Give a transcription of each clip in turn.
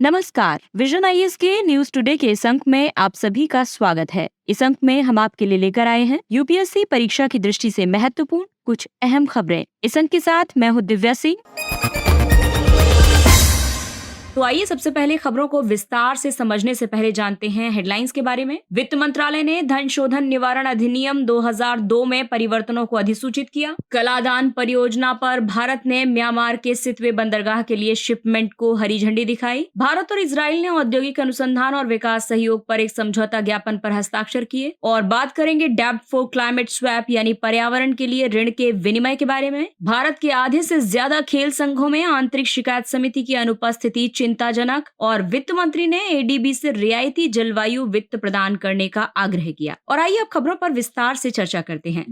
नमस्कार, vision IAS के news today के इस अंक में आप सभी का स्वागत है। इस अंक में हम आपके लिए लेकर आए हैं यूपीएससी परीक्षा की दृष्टि से महत्वपूर्ण कुछ अहम खबरें। इस अंक के साथ मैं हूँ दिव्या सिंह। तो आइए सबसे पहले खबरों को विस्तार से समझने से पहले जानते हैं हेडलाइंस के बारे में। वित्त मंत्रालय ने धन शोधन निवारण अधिनियम 2002 में परिवर्तनों को अधिसूचित किया। कलादान परियोजना पर भारत ने म्यांमार के सितवे बंदरगाह के लिए शिपमेंट को हरी झंडी दिखाई। भारत और इजराइल ने औद्योगिक अनुसंधान और विकास सहयोग पर एक समझौता ज्ञापन पर हस्ताक्षर किए। और बात करेंगे डेब्ट फॉर क्लाइमेट स्वैप यानी पर्यावरण के लिए ऋण के विनिमय के बारे में। भारत के आधे से ज्यादा खेल संघों में आंतरिक शिकायत समिति की अनुपस्थिति चिंताजनक, और वित्त मंत्री ने एडीबी से रियायती जलवायु वित्त प्रदान करने का आग्रह किया। और आइए अब खबरों पर विस्तार से चर्चा करते हैं।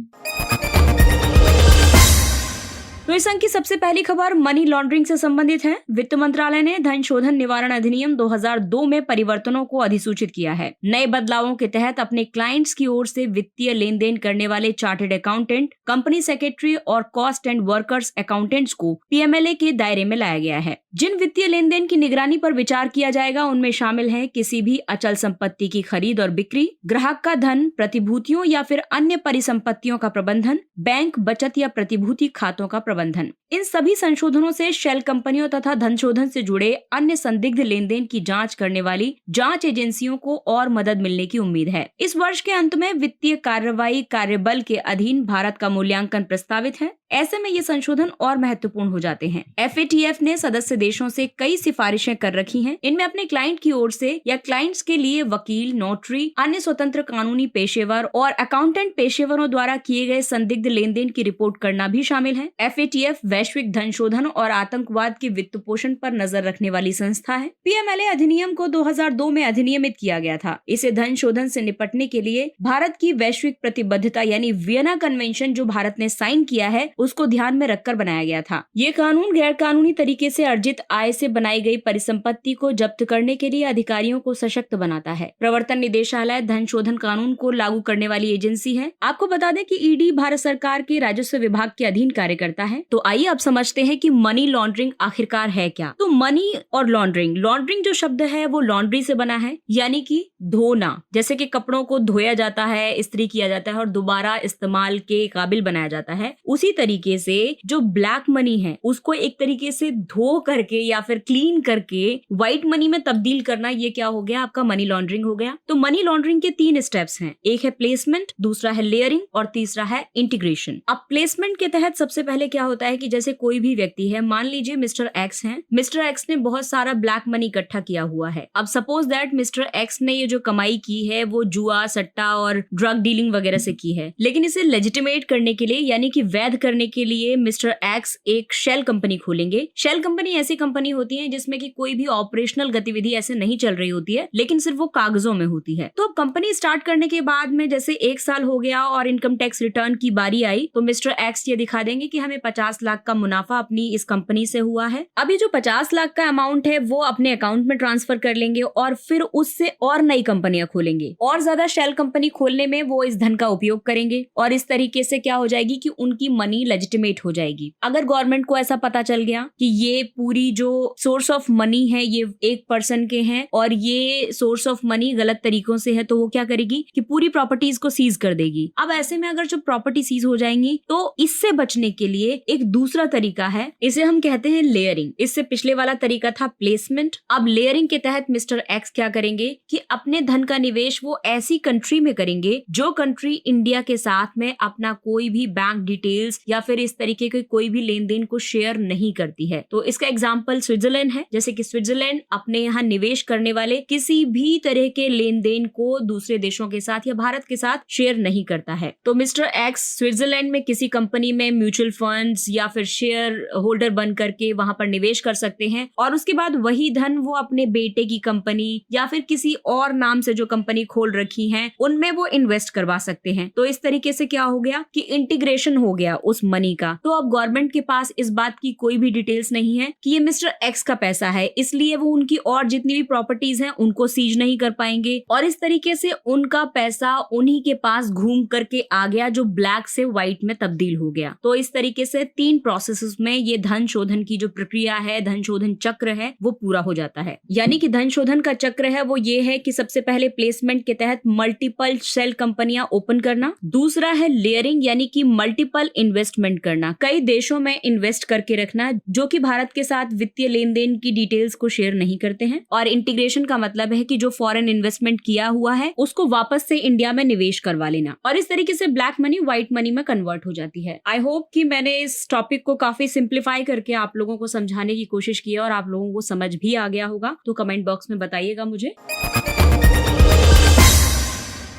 तो इस अंक की सबसे पहली खबर मनी लॉन्ड्रिंग से संबंधित है। वित्त मंत्रालय ने धन शोधन निवारण अधिनियम 2002 में परिवर्तनों को अधिसूचित किया है। नए बदलावों के तहत अपने क्लाइंट्स की ओर से वित्तीय लेन देन करने वाले चार्टर्ड अकाउंटेंट, कंपनी सेक्रेटरी और कॉस्ट एंड वर्कर्स अकाउंटेंट्स को पीएमएलए के दायरे में लाया गया है। जिन वित्तीय लेन देन की निगरानी पर विचार किया जाएगा उनमें शामिल है किसी भी अचल संपत्ति की खरीद और बिक्री, ग्राहक का धन, प्रतिभूतियों या फिर अन्य परिसंपत्तियों का प्रबंधन, बैंक बचत या प्रतिभूति खातों का प्रबंधन। इन सभी संशोधनों से शेल कंपनियों तथा धन शोधन से जुड़े अन्य संदिग्ध लेन देन की जांच करने वाली जांच एजेंसियों को और मदद मिलने की उम्मीद है। इस वर्ष के अंत में वित्तीय कार्रवाई कार्यबल के अधीन भारत का मूल्यांकन प्रस्तावित है। ऐसे में ये संशोधन और महत्वपूर्ण हो जाते हैं। एफएटीएफ ने सदस्य देशों से कई सिफारिशें कर रखी हैं। इनमें अपने क्लाइंट की ओर से या क्लाइंट्स के लिए वकील, नोटरी, अन्य स्वतंत्र कानूनी पेशेवर और अकाउंटेंट पेशेवरों द्वारा किए गए संदिग्ध लेन देन की रिपोर्ट करना भी शामिल है। एफएटीएफ वैश्विक धन शोधन और आतंकवाद के वित्त पोषण पर नजर रखने वाली संस्था है। पीएमएलए अधिनियम को 2002 में अधिनियमित किया गया था। इसे धन शोधन से निपटने के लिए भारत की वैश्विक प्रतिबद्धता यानी वियना कन्वेंशन जो भारत ने साइन किया है उसको ध्यान में रखकर बनाया गया था। ये कानून गैर कानूनी तरीके से अर्जित आय से बनाई गई परिसंपत्ति को जब्त करने के लिए अधिकारियों को सशक्त बनाता है। प्रवर्तन निदेशालय धन शोधन कानून को लागू करने वाली एजेंसी है। आपको बता दें कि ईडी भारत सरकार के राजस्व विभाग के अधीन कार्य करता है। तो आइए अब समझते हैं कि मनी लॉन्ड्रिंग आखिरकार है क्या। तो मनी और लॉन्ड्रिंग जो शब्द है वो लॉन्ड्री से बना है, यानी कि धोना। जैसे कि कपड़ों को धोया जाता है, इस्त्री किया जाता है और दोबारा इस्तेमाल के काबिल बनाया जाता है, उसी तरीके से जो ब्लैक मनी है उसको एक तरीके से धो करके या फिर क्लीन करके व्हाइट मनी में तब्दील करना, ये क्या हो गया, आपका मनी लॉन्ड्रिंग हो गया। तो मनी लॉन्ड्रिंग के 3 स्टेप्स हैं। एक है प्लेसमेंट, दूसरा है लेयरिंग और तीसरा है इंटीग्रेशन। अब प्लेसमेंट के तहत सबसे पहले क्या होता है कि जैसे कोई भी व्यक्ति है, मान लीजिए मिस्टर एक्स है, मिस्टर एक्स ने बहुत सारा ब्लैक मनी इकट्ठा किया हुआ है। अब सपोज दैट मिस्टर एक्स ने ये जो कमाई की है वो जुआ, सट्टा और ड्रग डीलिंग वगैरह से की है, लेकिन इसे लेजिटिमेट करने के लिए यानी कि वैध करने के लिए मिस्टर एक्स एक शेल कंपनी खोलेंगे। शेल कंपनी ऐसी कंपनी होती है जिसमें कि कोई भी ऑपरेशनल गतिविधि ऐसे नहीं चल रही होती है, लेकिन सिर्फ वो कागजों में होती है। तो अब कंपनी स्टार्ट करने के बाद में जैसे 1 साल हो गया और इनकम टैक्स रिटर्न की बारी आई तो मिस्टर एक्स ये दिखा देंगे कि हमें 50 लाख का मुनाफा अपनी इस कंपनी से हुआ है। अभी जो 50 लाख का अमाउंट है वो अपने अकाउंट में ट्रांसफर कर लेंगे और फिर उससे और नई कंपनियां खोलेंगे और ज्यादा शेल कंपनी खोलने में वो इस धन का उपयोग करेंगे और इस तरीके से क्या हो जाएगी कि उनकी मनी लेजिटिमेट हो जाएगी। अगर गवर्नमेंट को ऐसा पता चल गया कि ये पूरी जो सोर्स ऑफ मनी है ये एक पर्सन के हैं और ये सोर्स ऑफ मनी गलत तरीकों से है, तो वो क्या करेगी कि पूरी प्रॉपर्टीज को सीज कर देगी। अब ऐसे में अगर जो प्रॉपर्टी सीज हो जाएंगी तो इससे बचने के लिए एक दूसरा तरीका है, इसे हम कहते हैं लेयरिंग। इससे पिछले वाला तरीका था प्लेसमेंट। अब लेयरिंग के तहत मिस्टर एक्स क्या करेंगे कि अपने धन का निवेश वो ऐसी कंट्री में करेंगे जो कंट्री इंडिया के साथ में अपना कोई भी बैंक डिटेल्स या फिर इस तरीके के कोई भी लेन देन को शेयर नहीं करती है। तो इसका एग्जांपल स्विट्जरलैंड है। जैसे कि स्विट्जरलैंड अपने यहाँ निवेश करने वाले किसी भी तरह के लेन देन को दूसरे देशों के साथ या भारत के साथ शेयर नहीं करता है। तो मिस्टर एक्स स्विट्जरलैंड में किसी कंपनी में म्यूचुअल फंड्स या फिर शेयर होल्डर बन करके वहां पर निवेश कर सकते हैं और उसके बाद वही धन वो अपने बेटे की कंपनी या फिर किसी और नाम से जो कंपनी खोल रखी है उनमें वो इन्वेस्ट करवा सकते हैं। तो इस तरीके से क्या हो गया कि इंटीग्रेशन हो गया उस मनी का। तो अब गवर्नमेंट के पास इस बात की कोई भी डिटेल्स नहीं है कि ये मिस्टर एक्स का पैसा है, इसलिए वो उनकी और जितनी भी प्रॉपर्टीज हैं उनको सीज नहीं कर पाएंगे और इस तरीके से उनका पैसा उन्हीं के पास घूम करके आ गया जो ब्लैक से व्हाइट में तब्दील हो गया। तो इस तरीके से 3 प्रोसेसेस में ये धन शोधन की जो प्रक्रिया है, धन शोधन चक्र है, वो पूरा हो जाता है। यानी कि धन शोधन का चक्र है वो ये है कि सबसे पहले प्लेसमेंट के तहत मल्टीपल शेल कंपनियां ओपन करना, दूसरा है लेयरिंग यानी कि मल्टीपल इन्वेस्टमेंट करना, कई देशों में इन्वेस्ट करके रखना जो कि भारत के साथ वित्तीय लेन देन की डिटेल्स को शेयर नहीं करते हैं, और इंटीग्रेशन का मतलब है कि जो फॉरेन इन्वेस्टमेंट किया हुआ है उसको वापस से इंडिया में निवेश करवा लेना, और इस तरीके से ब्लैक मनी व्हाइट मनी में कन्वर्ट हो जाती है। आई होप कि मैंने इस टॉपिक को काफी सिंप्लीफाई करके आप लोगों को समझाने की कोशिश की है और आप लोगों को समझ भी आ गया होगा, तो कमेंट बॉक्स में बताइएगा मुझे।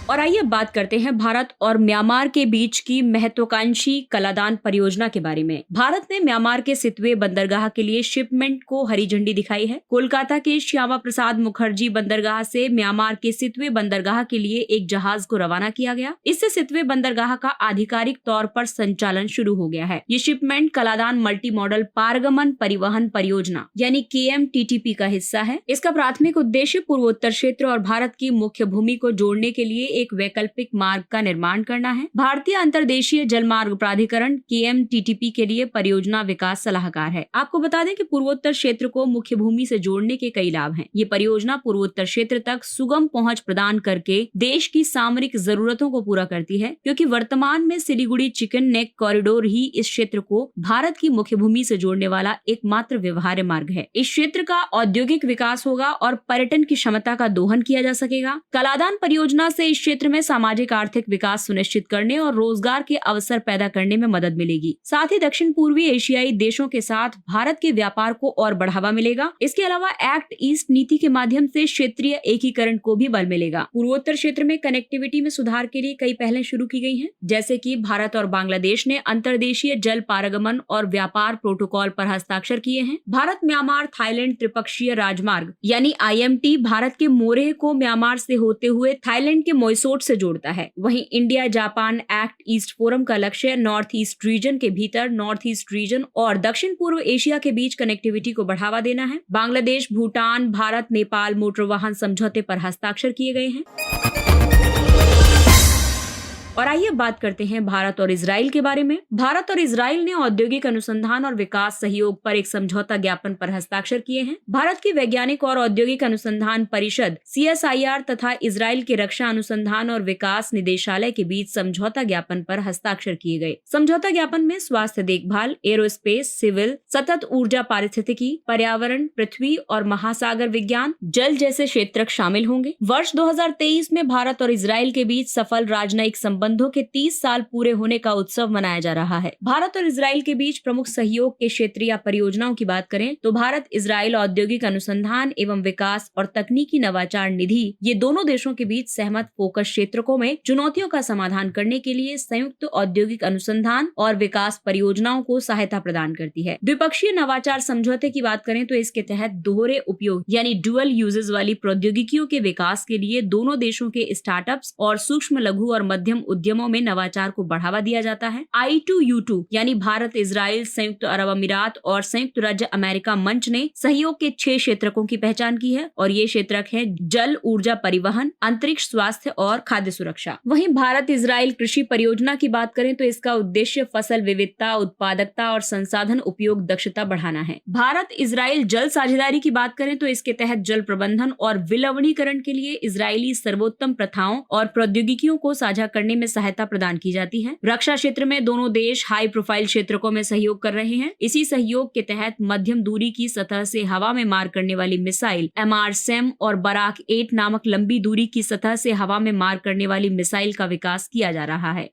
और आइए बात करते हैं भारत और म्यांमार के बीच की महत्वाकांक्षी कलादान परियोजना के बारे में। भारत ने म्यांमार के सितवे बंदरगाह के लिए शिपमेंट को हरी झंडी दिखाई है। कोलकाता के श्यामा प्रसाद मुखर्जी बंदरगाह से म्यांमार के सितवे बंदरगाह के लिए एक जहाज को रवाना किया गया। इससे सितवे बंदरगाह का आधिकारिक तौर पर संचालन शुरू हो गया है। ये शिपमेंट कलादान मल्टी मॉडल पारगमन परिवहन परियोजना यानी KMTTP का हिस्सा है। इसका प्राथमिक उद्देश्य पूर्वोत्तर क्षेत्र और भारत की मुख्य भूमि को जोड़ने के लिए एक वैकल्पिक मार्ग का निर्माण करना है। भारतीय अंतर्देशीय जलमार्ग प्राधिकरण KMTTP के लिए परियोजना विकास सलाहकार है। आपको बता दें कि पूर्वोत्तर क्षेत्र को मुख्य भूमि से जोड़ने के कई लाभ हैं। ये परियोजना पूर्वोत्तर क्षेत्र तक सुगम पहुंच प्रदान करके देश की सामरिक जरूरतों को पूरा करती है, क्योंकि वर्तमान में सिलीगुड़ी चिकन नेक कॉरिडोर ही इस क्षेत्र को भारत की मुख्य भूमि से जोड़ने वाला एकमात्र व्यवहार्य मार्ग है। इस क्षेत्र का औद्योगिक विकास होगा और पर्यटन की क्षमता का दोहन किया जा सकेगा। कलादान परियोजना से इस क्षेत्र में सामाजिक आर्थिक विकास सुनिश्चित करने और रोजगार के अवसर पैदा करने में मदद मिलेगी। साथ ही दक्षिण पूर्वी एशियाई देशों के साथ भारत के व्यापार को और बढ़ावा मिलेगा। इसके अलावा एक्ट ईस्ट नीति के माध्यम से क्षेत्रीय एकीकरण को भी बल मिलेगा। पूर्वोत्तर क्षेत्र में कनेक्टिविटी में सुधार के लिए कई पहलें शुरू की गई हैं, जैसे कि भारत और बांग्लादेश ने अंतर्देशीय जल पारगमन और व्यापार प्रोटोकॉल पर हस्ताक्षर किए हैं। भारत म्यांमार थाईलैंड त्रिपक्षीय राजमार्ग यानी IMT भारत के मोरेह को म्यांमार से होते हुए थाईलैंड के मोइसोट से जोड़ता है। वहीं India Japan act east forum का लक्ष्य नॉर्थ ईस्ट रीजन के भीतर नॉर्थ ईस्ट रीजन और दक्षिण पूर्व एशिया के बीच कनेक्टिविटी को बढ़ावा देना है। बांग्लादेश भूटान भारत नेपाल मोटर वाहन समझौते पर हस्ताक्षर किए गए हैं। और आइए बात करते हैं भारत और इजराइल के बारे में। भारत और इजराइल ने औद्योगिक अनुसंधान और विकास सहयोग पर एक समझौता ज्ञापन पर हस्ताक्षर किए हैं। भारत की वैज्ञानिक और औद्योगिक अनुसंधान परिषद CSIR तथा इजराइल के रक्षा अनुसंधान और विकास निदेशालय के बीच समझौता ज्ञापन पर हस्ताक्षर किए गए। समझौता ज्ञापन में स्वास्थ्य देखभाल, एरोस्पेस, सिविल, सतत ऊर्जा, पारिस्थितिकी, पर्यावरण, पृथ्वी और महासागर विज्ञान, जल जैसे क्षेत्र शामिल होंगे। वर्ष 2023 में भारत और इजराइल के बीच सफल राजनयिक संबंधों के 30 साल पूरे होने का उत्सव मनाया जा रहा है। भारत और इजराइल के बीच प्रमुख सहयोग के क्षेत्रीय परियोजनाओं की बात करें तो भारत इजराइल औद्योगिक अनुसंधान एवं विकास और तकनीकी नवाचार निधि ये दोनों देशों के बीच सहमत फोकस क्षेत्रों में चुनौतियों का समाधान करने के लिए संयुक्त औद्योगिक अनुसंधान और विकास परियोजनाओं को सहायता प्रदान करती है। द्विपक्षीय नवाचार समझौते की बात करें तो इसके तहत दोहरे उपयोग यानी डुअल यूजेस वाली प्रौद्योगिकियों के विकास के लिए दोनों देशों के स्टार्टअप्स और सूक्ष्म लघु और मध्यम उद्यमों में नवाचार को बढ़ावा दिया जाता है। I2U2 यानी भारत इजराइल संयुक्त अरब अमीरात और संयुक्त राज्य अमेरिका मंच ने सहयोग के 6 क्षेत्रकों की पहचान की है और ये क्षेत्रक है जल, ऊर्जा, परिवहन, अंतरिक्ष, स्वास्थ्य और खाद्य सुरक्षा। वहीं भारत इजराइल कृषि परियोजना की बात करें तो इसका उद्देश्य फसल विविधता, उत्पादकता और संसाधन उपयोग दक्षता बढ़ाना है। भारत इजराइल जल साझेदारी की बात करें तो इसके तहत जल प्रबंधन और विलवणीकरण के लिए इजरायली सर्वोत्तम प्रथाओं और प्रौद्योगिकियों को साझा करने में सहायता प्रदान की जाती है। रक्षा क्षेत्र में दोनों देश हाई प्रोफाइल क्षेत्रों में सहयोग कर रहे हैं। इसी सहयोग के तहत मध्यम दूरी की सतह से हवा में मार करने वाली मिसाइल MRSAM और बराक 8 नामक लंबी दूरी की सतह से हवा में मार करने वाली मिसाइल का विकास किया जा रहा है।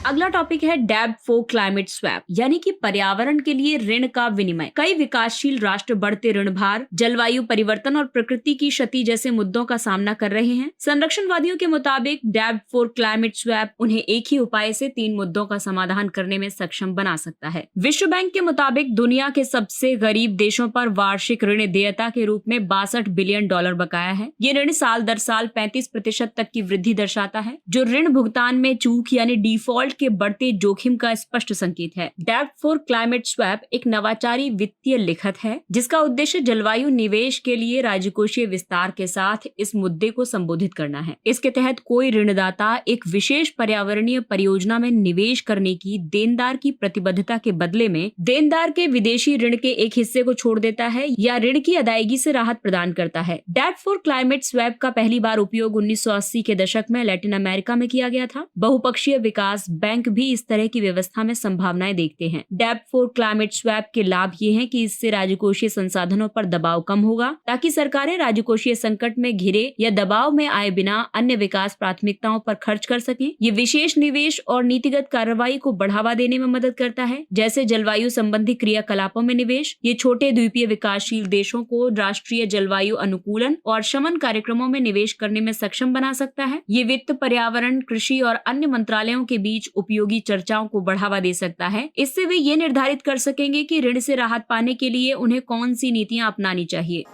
अगला टॉपिक है डैब फॉर क्लाइमेट स्वैप यानी कि पर्यावरण के लिए ऋण का विनिमय। कई विकासशील राष्ट्र बढ़ते ऋण भार, जलवायु परिवर्तन और प्रकृति की क्षति जैसे मुद्दों का सामना कर रहे हैं। संरक्षणवादियों के मुताबिक डैब फॉर क्लाइमेट स्वैप उन्हें एक ही उपाय से 3 मुद्दों का समाधान करने में सक्षम बना सकता है। विश्व बैंक के मुताबिक दुनिया के सबसे गरीब देशों पर वार्षिक ऋण देयता के रूप में $62 बिलियन बकाया है। ये ऋण साल दर साल 35% तक की वृद्धि दर्शाता है। जो ऋण भुगतान में चूक यानी डिफॉल्ट के बढ़ते जोखिम का स्पष्ट संकेत है। डेब्ट फॉर क्लाइमेट स्वैप एक नवाचारी वित्तीय लिखत है जिसका उद्देश्य जलवायु निवेश के लिए राजकोषीय विस्तार के साथ इस मुद्दे को संबोधित करना है। इसके तहत कोई ऋणदाता एक विशेष पर्यावरणीय परियोजना में निवेश करने की देनदार की प्रतिबद्धता के बदले में देनदार के विदेशी ऋण के एक हिस्से को छोड़ देता है या ऋण की अदायगी से राहत प्रदान करता है। डेब्ट फॉर क्लाइमेट स्वैप का पहली बार उपयोग 1980 के दशक में लैटिन अमेरिका में किया गया था। बहुपक्षीय विकास बैंक भी इस तरह की व्यवस्था में संभावनाएं देखते हैं। डेब्ट फॉर क्लाइमेट स्वैप के लाभ ये हैं कि इससे राजकोषीय संसाधनों पर दबाव कम होगा ताकि सरकारें राजकोषीय संकट में घिरे या दबाव में आए बिना अन्य विकास प्राथमिकताओं पर खर्च कर सकें। ये विशेष निवेश और नीतिगत कार्रवाई को बढ़ावा देने में मदद करता है, जैसे जलवायु संबंधी क्रियाकलापों में निवेश। ये छोटे द्वीपीय विकासशील देशों को राष्ट्रीय जलवायु अनुकूलन और शमन कार्यक्रमों में निवेश करने में सक्षम बना सकता है। ये वित्त, पर्यावरण, कृषि और अन्य मंत्रालयों के बीच उपयोगी चर्चाओं को बढ़ावा दे सकता है। इससे वे ये निर्धारित कर सकेंगे कि ऋण से राहत पाने के लिए उन्हें कौन सी नीतियां अपनानी चाहिए।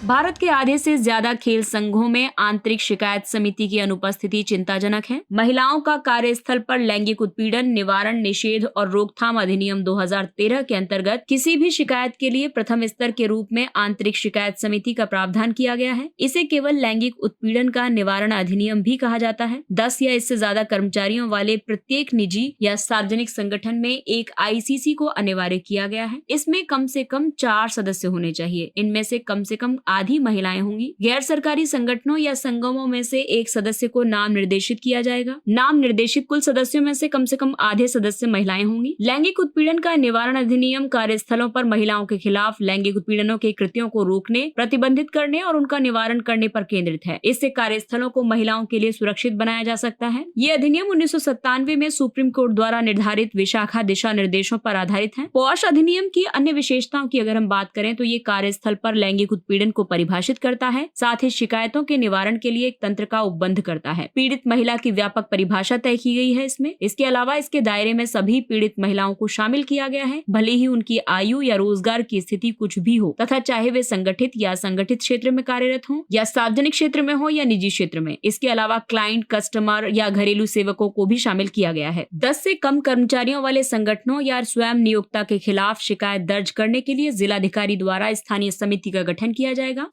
भारत के आधे से ज्यादा खेल संघों में आंतरिक शिकायत समिति की अनुपस्थिति चिंताजनक है। महिलाओं का कार्यस्थल पर लैंगिक उत्पीड़न निवारण, निषेध और रोकथाम अधिनियम 2013 के अंतर्गत किसी भी शिकायत के लिए प्रथम स्तर के रूप में आंतरिक शिकायत समिति का प्रावधान किया गया है। इसे केवल लैंगिक उत्पीड़न का निवारण अधिनियम भी कहा जाता है। 10 या इससे ज्यादा कर्मचारियों वाले प्रत्येक निजी या सार्वजनिक संगठन में एक ICC को अनिवार्य किया गया है। इसमें कम से कम 4 सदस्य होने चाहिए। इनमें से कम आधी महिलाएं होंगी। गैर सरकारी संगठनों या संगमों में से एक सदस्य को नाम निर्देशित किया जाएगा। नाम निर्देशित कुल सदस्यों में से कम आधे सदस्य महिलाएं होंगी। लैंगिक उत्पीड़न का निवारण अधिनियम कार्यस्थलों पर महिलाओं के खिलाफ लैंगिक उत्पीड़नों के कृत्यों को रोकने, प्रतिबंधित करने और उनका निवारण करने पर केंद्रित है। इससे कार्यस्थलों को महिलाओं के लिए सुरक्षित बनाया जा सकता है। ये अधिनियम 1997 में सुप्रीम कोर्ट द्वारा निर्धारित विशाखा दिशा निर्देशों पर आधारित है। पॉश अधिनियम की अन्य विशेषताओं की अगर हम बात करें तो ये कार्यस्थल पर लैंगिक उत्पीड़न को परिभाषित करता है, साथ ही शिकायतों के निवारण के लिए एक तंत्र का उपबंध करता है। पीड़ित महिला की व्यापक परिभाषा तय की गई है इसमें। इसके अलावा इसके दायरे में सभी पीड़ित महिलाओं को शामिल किया गया है, भले ही उनकी आयु या रोजगार की स्थिति कुछ भी हो तथा चाहे वे संगठित या असंगठित क्षेत्र में कार्यरत हों या सार्वजनिक क्षेत्र में हो या निजी क्षेत्र में। इसके अलावा क्लाइंट, कस्टमर या घरेलू सेवकों को भी शामिल किया गया है। 10 से कम कर्मचारियों वाले संगठनों या स्वयं नियोक्ता के खिलाफ शिकायत दर्ज करने के लिए जिलाधिकारी द्वारा स्थानीय समिति का गठन किया जाएगा।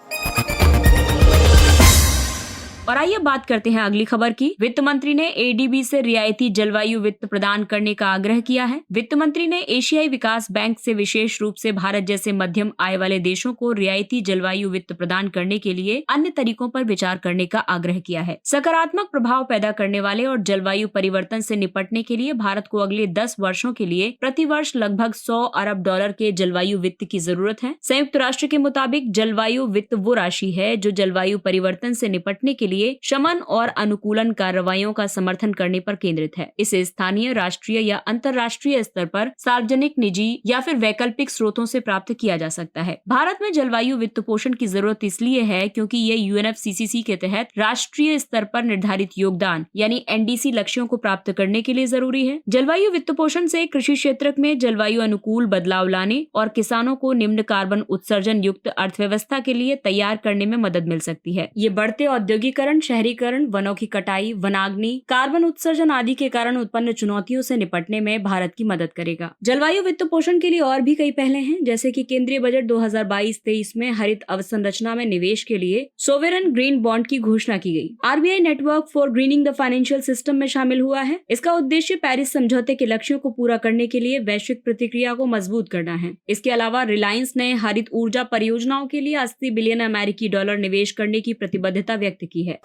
और आइए बात करते हैं अगली खबर की। वित्त मंत्री ने ADB से रियायती जलवायु वित्त प्रदान करने का आग्रह किया है। वित्त मंत्री ने एशियाई विकास बैंक से विशेष रूप से भारत जैसे मध्यम आय वाले देशों को रियायती जलवायु वित्त प्रदान करने के लिए अन्य तरीकों पर विचार करने का आग्रह किया है। सकारात्मक प्रभाव पैदा करने वाले और जलवायु परिवर्तन से निपटने के लिए भारत को अगले 10 वर्षों के लिए प्रति वर्ष लगभग $100 अरब के जलवायु वित्त की जरूरत है। संयुक्त राष्ट्र के मुताबिक जलवायु वित्त वो राशि है जो जलवायु परिवर्तन से निपटने के लिए शमन और अनुकूलन कार्रवाइयों का समर्थन करने पर केंद्रित है। इसे स्थानीय, राष्ट्रीय या अंतर्राष्ट्रीय स्तर पर सार्वजनिक, निजी या फिर वैकल्पिक स्रोतों से प्राप्त किया जा सकता है। भारत में जलवायु वित्त पोषण की जरूरत इसलिए है क्योंकि ये UNFCCC के तहत राष्ट्रीय स्तर पर निर्धारित योगदान यानी NDC लक्ष्यों को प्राप्त करने के लिए जरूरी है। जलवायु वित्त पोषण से कृषि क्षेत्र में जलवायु अनुकूल बदलाव लाने और किसानों को निम्न कार्बन उत्सर्जन युक्त अर्थव्यवस्था के लिए तैयार करने में मदद मिल सकती है। ये बढ़ते औद्योगिकरण, शहरीकरण, वनों की कटाई, वनाग्नि, कार्बन उत्सर्जन आदि के कारण उत्पन्न चुनौतियों से निपटने में भारत की मदद करेगा। जलवायु वित्त पोषण के लिए और भी कई पहले हैं, जैसे कि केंद्रीय बजट 2022-23 में हरित अवसंरचना में निवेश के लिए सोवेरन ग्रीन बॉन्ड की घोषणा की गई। RBI network for grinning the financial system में शामिल हुआ है। इसका उद्देश्य पेरिस समझौते के लक्ष्यों को पूरा करने के लिए वैश्विक प्रतिक्रिया को मजबूत करना है। इसके अलावा रिलायंस ने हरित ऊर्जा परियोजनाओं के लिए $80 बिलियन अमेरिकी डॉलर निवेश करने की प्रतिबद्धता व्यक्त की है।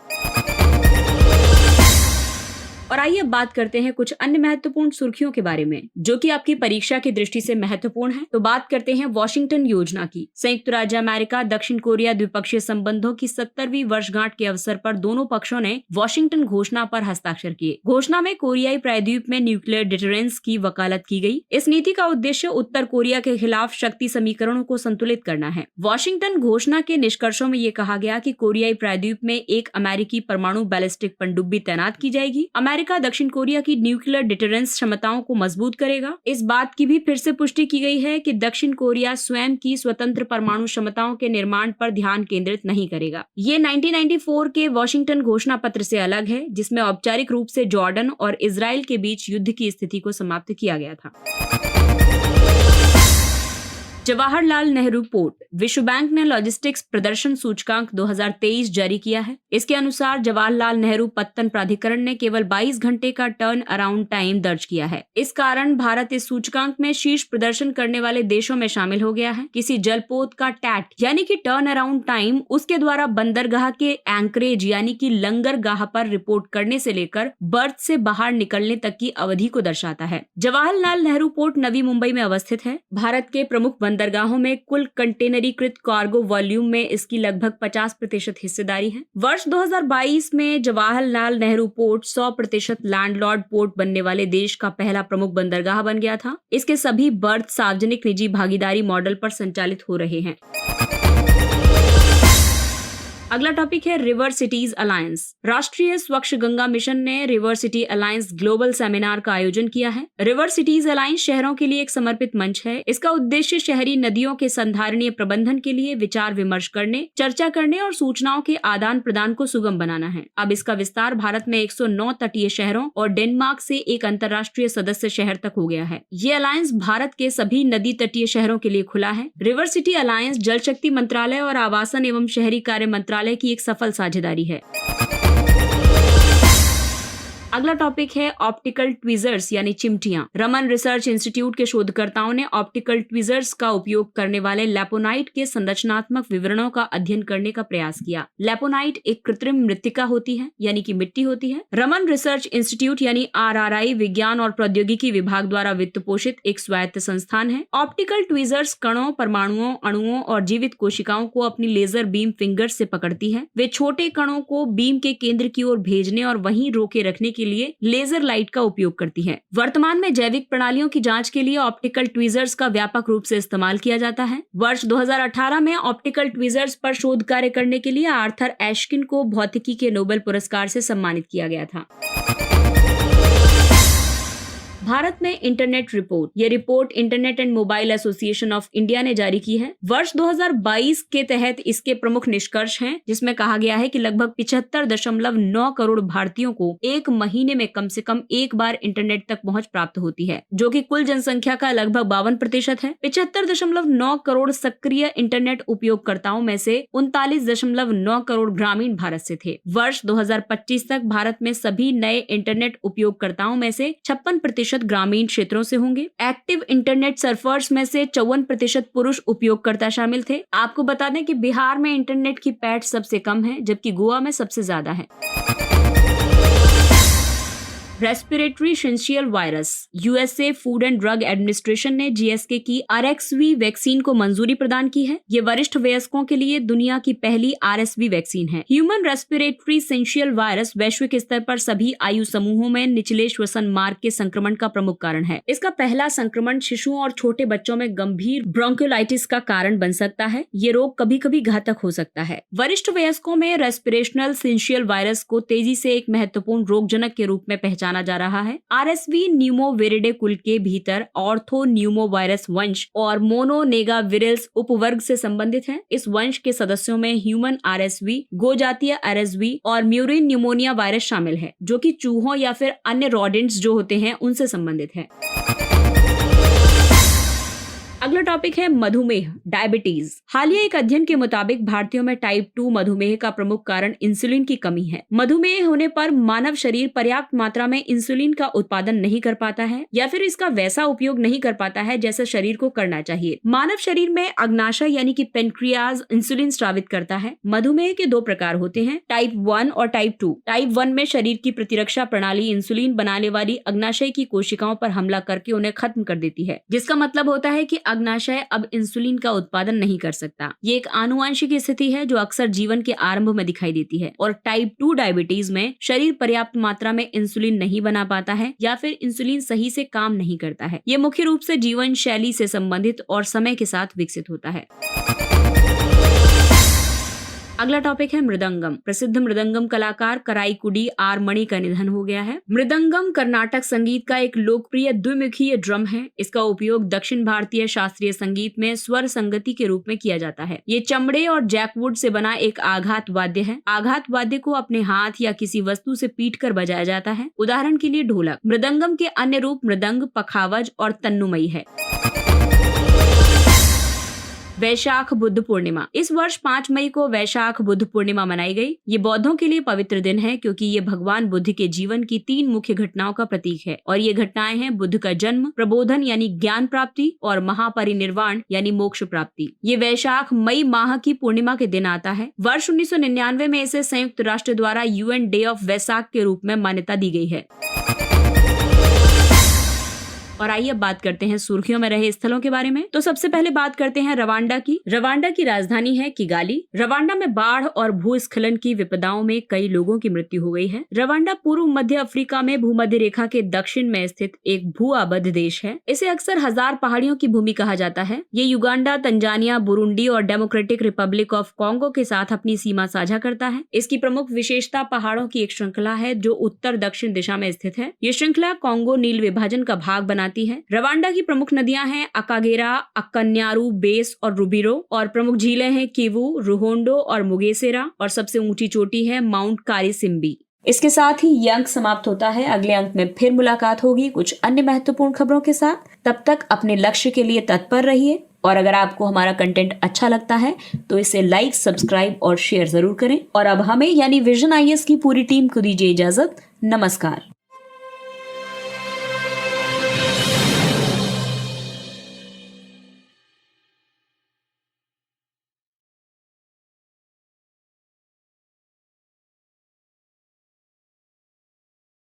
और आइए बात करते हैं कुछ अन्य महत्वपूर्ण सुर्खियों के बारे में जो कि आपकी परीक्षा की दृष्टि से महत्वपूर्ण है। तो बात करते हैं वॉशिंगटन योजना की। संयुक्त राज्य अमेरिका दक्षिण कोरिया द्विपक्षीय संबंधों की 70वीं वर्षगांठ के अवसर पर दोनों पक्षों ने वॉशिंगटन घोषणा पर हस्ताक्षर किए। घोषणा में कोरियाई प्रायद्वीप में न्यूक्लियर डिटरेंस की वकालत की गई। इस नीति का उद्देश्य उत्तर कोरिया के खिलाफ शक्ति समीकरणों को संतुलित करना है। वॉशिंगटन घोषणा के निष्कर्षों में ये कहा गया कि कोरियाई प्रायद्वीप में एक अमेरिकी परमाणु बैलिस्टिक पनडुब्बी तैनात की जाएगी। अमेरिका दक्षिण कोरिया की न्यूक्लियर डिटरेंस क्षमताओं को मजबूत करेगा। इस बात की भी फिर से पुष्टि की गई है कि दक्षिण कोरिया स्वयं की स्वतंत्र परमाणु क्षमताओं के निर्माण पर ध्यान केंद्रित नहीं करेगा। ये 1994 के वॉशिंगटन घोषणा पत्र से अलग है, जिसमें औपचारिक रूप से जॉर्डन और इजराइल के बीच युद्ध की स्थिति को समाप्त किया गया था। जवाहरलाल नेहरू पोर्ट। विश्व बैंक ने लॉजिस्टिक्स प्रदर्शन सूचकांक 2023 जारी किया है। इसके अनुसार जवाहरलाल नेहरू पत्तन प्राधिकरण ने केवल 22 घंटे का टर्न अराउंड टाइम दर्ज किया है। इस कारण भारत इस सूचकांक में शीर्ष प्रदर्शन करने वाले देशों में शामिल हो गया है। किसी जलपोत का टैट यानी कि टर्न अराउंड टाइम उसके द्वारा बंदरगाह के एंकरेज यानी कि लंगरगाह पर रिपोर्ट करने से लेकर बर्थ से बाहर निकलने तक की अवधि को दर्शाता है। जवाहरलाल नेहरू पोर्ट नवी मुंबई में अवस्थित है। भारत के प्रमुख बंदरगाहों में कुल कंटेनरीकृत कार्गो वॉल्यूम में इसकी लगभग 50% हिस्सेदारी है। वर्ष 2022 में Jawaharlal Nehru port 100% landlord port बनने वाले देश का पहला प्रमुख बंदरगाह बन गया था। इसके सभी बर्थ सार्वजनिक निजी भागीदारी मॉडल पर संचालित हो रहे हैं। अगला टॉपिक है रिवर सिटीज अलायंस। राष्ट्रीय स्वच्छ गंगा मिशन ने river city alliance global seminar का आयोजन किया है। रिवर सिटीज अलायंस शहरों के लिए एक समर्पित मंच है। इसका उद्देश्य शहरी नदियों के संधारणीय प्रबंधन के लिए विचार विमर्श करने, चर्चा करने और सूचनाओं के आदान प्रदान को सुगम बनाना है। अब इसका विस्तार भारत में 109 तटीय शहरों और डेनमार्क से एक अंतर्राष्ट्रीय सदस्य शहर तक हो गया है। ये अलायंस भारत के सभी नदी तटीय शहरों के लिए खुला है। रिवर सिटी अलायंस जल शक्ति मंत्रालय और आवासन एवं शहरी कार्य मंत्रालय की एक सफल साझेदारी है। अगला टॉपिक है ऑप्टिकल ट्वीजर्स यानी चिमटियां। रमन रिसर्च इंस्टीट्यूट के शोधकर्ताओं ने ऑप्टिकल ट्वीजर्स का उपयोग करने वाले लैपोनाइट के संरचनात्मक विवरणों का अध्ययन करने का प्रयास किया। लैपोनाइट एक कृत्रिम मृत्तिका होती है यानी कि मिट्टी होती है। रमन रिसर्च इंस्टीट्यूट यानी RRI विज्ञान और प्रौद्योगिकी विभाग द्वारा वित्त पोषित एक स्वायत्त संस्थान है। ऑप्टिकल ट्वीजर्स कणों, परमाणुओं, अणुओं और जीवित कोशिकाओं को अपनी लेजर बीम फिंगर्स से पकड़ती है। वे छोटे कणों को बीम के केंद्र की ओर भेजने और वहीं रोके रखने के लिए लेजर लाइट का उपयोग करती है। वर्तमान में जैविक प्रणालियों की जांच के लिए ऑप्टिकल ट्वीजर्स का व्यापक रूप से इस्तेमाल किया जाता है। वर्ष 2018 में ऑप्टिकल ट्वीजर्स पर शोध कार्य करने के लिए आर्थर एश्किन को भौतिकी के नोबेल पुरस्कार से सम्मानित किया गया था। भारत में इंटरनेट रिपोर्ट। ये report internet and mobile association of India ने जारी की है। वर्ष 2022 के तहत इसके प्रमुख निष्कर्ष हैं, जिसमें कहा गया है कि लगभग 75.9 करोड़ भारतीयों को एक महीने में कम से कम एक बार इंटरनेट तक पहुंच प्राप्त होती है, जो कि कुल जनसंख्या का लगभग 52% है। 75.9 करोड़ सक्रिय इंटरनेट उपयोगकर्ताओं में से 39.9 करोड़ ग्रामीण भारत से थे। वर्ष 2025 तक भारत में सभी नए इंटरनेट उपयोगकर्ताओं में से 56% ग्रामीण क्षेत्रों से होंगे। एक्टिव इंटरनेट सर्फर्स में से 54% पुरुष उपयोगकर्ता शामिल थे। आपको बता दें कि बिहार में इंटरनेट की पैठ सबसे कम है, जबकि गोवा में सबसे ज्यादा है। Respiratory syncytial virus. USA food and drug administration ने GSK की RSV वैक्सीन को मंजूरी प्रदान की है। ये वरिष्ठ वयस्कों के लिए दुनिया की पहली RSV वैक्सीन है। ह्यूमन रेस्पिरेटरी सिंशियल वायरस वैश्विक स्तर पर सभी आयु समूहों में निचले श्वसन मार्ग के संक्रमण का प्रमुख कारण है। इसका पहला संक्रमण शिशुओं और छोटे बच्चों में गंभीर ब्रोंकियोलाइटिस का कारण बन सकता है। ये रोग कभी कभी घातक हो सकता है। वरिष्ठ वयस्कों में रेस्पिरेशनल सिंशियल वायरस को तेजी से एक महत्वपूर्ण रोगजनक के रूप में पहचाना जा रहा है। RSV न्यूमोविरिडे कुल के भीतर ऑर्थो न्यूमोवायरस वंश और मोनोनेगाविरल्स उपवर्ग से संबंधित है। इस वंश के सदस्यों में ह्यूमन RSV, गोजातीय RSV और म्यूरिन न्यूमोनिया वायरस शामिल है, जो कि चूहों या फिर अन्य रॉडेंट्स जो होते हैं उनसे संबंधित है। अगला टॉपिक है मधुमेह, डायबिटीज। हालिया एक अध्ययन के मुताबिक भारतीयों में टाइप 2 मधुमेह का प्रमुख कारण इंसुलिन की कमी है। मधुमेह होने पर मानव शरीर पर्याप्त मात्रा में इंसुलिन का उत्पादन नहीं कर पाता है या फिर इसका वैसा उपयोग नहीं कर पाता है जैसा शरीर को करना चाहिए। मानव शरीर में अग्नाशय यानी कि पेनक्रियाज इंसुलिन स्रावित करता है। मधुमेह के 2 प्रकार होते हैं, टाइप 1 और टाइप 2। टाइप 1 में शरीर की प्रतिरक्षा प्रणाली इंसुलिन बनाने वाली अग्नाशय की कोशिकाओं पर हमला करके उन्हें खत्म कर देती है, जिसका मतलब होता है कि अग्नाशय अब इंसुलिन का उत्पादन नहीं कर सकता। ये एक आनुवंशिक स्थिति है जो अक्सर जीवन के आरंभ में दिखाई देती है। और टाइप 2 डायबिटीज में शरीर पर्याप्त मात्रा में इंसुलिन नहीं बना पाता है या फिर इंसुलिन सही से काम नहीं करता है। ये मुख्य रूप से जीवन शैली से संबंधित और समय के साथ विकसित होता है। अगला टॉपिक है मृदंगम। प्रसिद्ध मृदंगम कलाकार कराईकुडी आर मणि का निधन हो गया है। मृदंगम कर्नाटक संगीत का एक लोकप्रिय द्विमुखीय ड्रम है। इसका उपयोग दक्षिण भारतीय शास्त्रीय संगीत में स्वर संगति के रूप में किया जाता है। ये चमड़े और जैकवुड से बना एक आघात वाद्य है। आघात वाद्य को अपने हाथ या किसी वस्तु से पीट कर बजाया जाता है। उदाहरण के लिए ढोलक। मृदंगम के अन्य रूप मृदंग, पखावज और तन्नुमई है। वैशाख बुद्ध पूर्णिमा। इस वर्ष 5 मई को वैशाख बुद्ध पूर्णिमा मनाई गई। ये बौद्धों के लिए पवित्र दिन है क्योंकि ये भगवान बुद्ध के जीवन की 3 मुख्य घटनाओं का प्रतीक है और ये घटनाएं हैं बुद्ध का जन्म, प्रबोधन यानी ज्ञान प्राप्ति और महापरिनिर्वाण यानी मोक्ष प्राप्ति। ये वैशाख मई माह की पूर्णिमा के दिन आता है। वर्ष 1999 में इसे संयुक्त राष्ट्र द्वारा UN डे ऑफ वैसाख के रूप में मान्यता दी गई है। और आइए अब बात करते हैं सुर्खियों में रहे स्थलों के बारे में। तो सबसे पहले बात करते हैं रवांडा की। रवांडा की राजधानी है किगाली। रवांडा में बाढ़ और भूस्खलन की विपदाओं में कई लोगों की मृत्यु हो गई है। रवांडा पूर्व मध्य अफ्रीका में भूमध्य रेखा के दक्षिण में स्थित एक भू आबद्ध देश है। इसे अक्सर 1000 पहाड़ियों की भूमि कहा जाता है। ये युगांडा, तंजानिया, बुरुंडी और डेमोक्रेटिक रिपब्लिक ऑफ कॉन्गो के साथ अपनी सीमा साझा करता है। इसकी प्रमुख विशेषता पहाड़ों की एक श्रृंखला है जो उत्तर दक्षिण दिशा में स्थित है। ये श्रृंखला कॉन्गो नील विभाजन का भाग बनाती है। रवांडा की प्रमुख नदियां हैं अकागेरा, अक्कन्यारू, बेस और रुबिरो और प्रमुख झीलें हैं किवू, रुहोंडो और मुगेसेरा और सबसे ऊंची चोटी है माउंट कारिसिम्बी। इसके साथ ही ये अंक समाप्त होता है। अगले अंक में फिर मुलाकात होगी कुछ अन्य महत्वपूर्ण खबरों के साथ। तब तक अपने लक्ष्य के लिए तत्पर रहिए और अगर आपको हमारा कंटेंट अच्छा लगता है तो इसे लाइक, सब्सक्राइब और शेयर जरूर करें। और अब हमें यानी विजन IAS की पूरी टीम को दीजिए इजाजत। नमस्कार।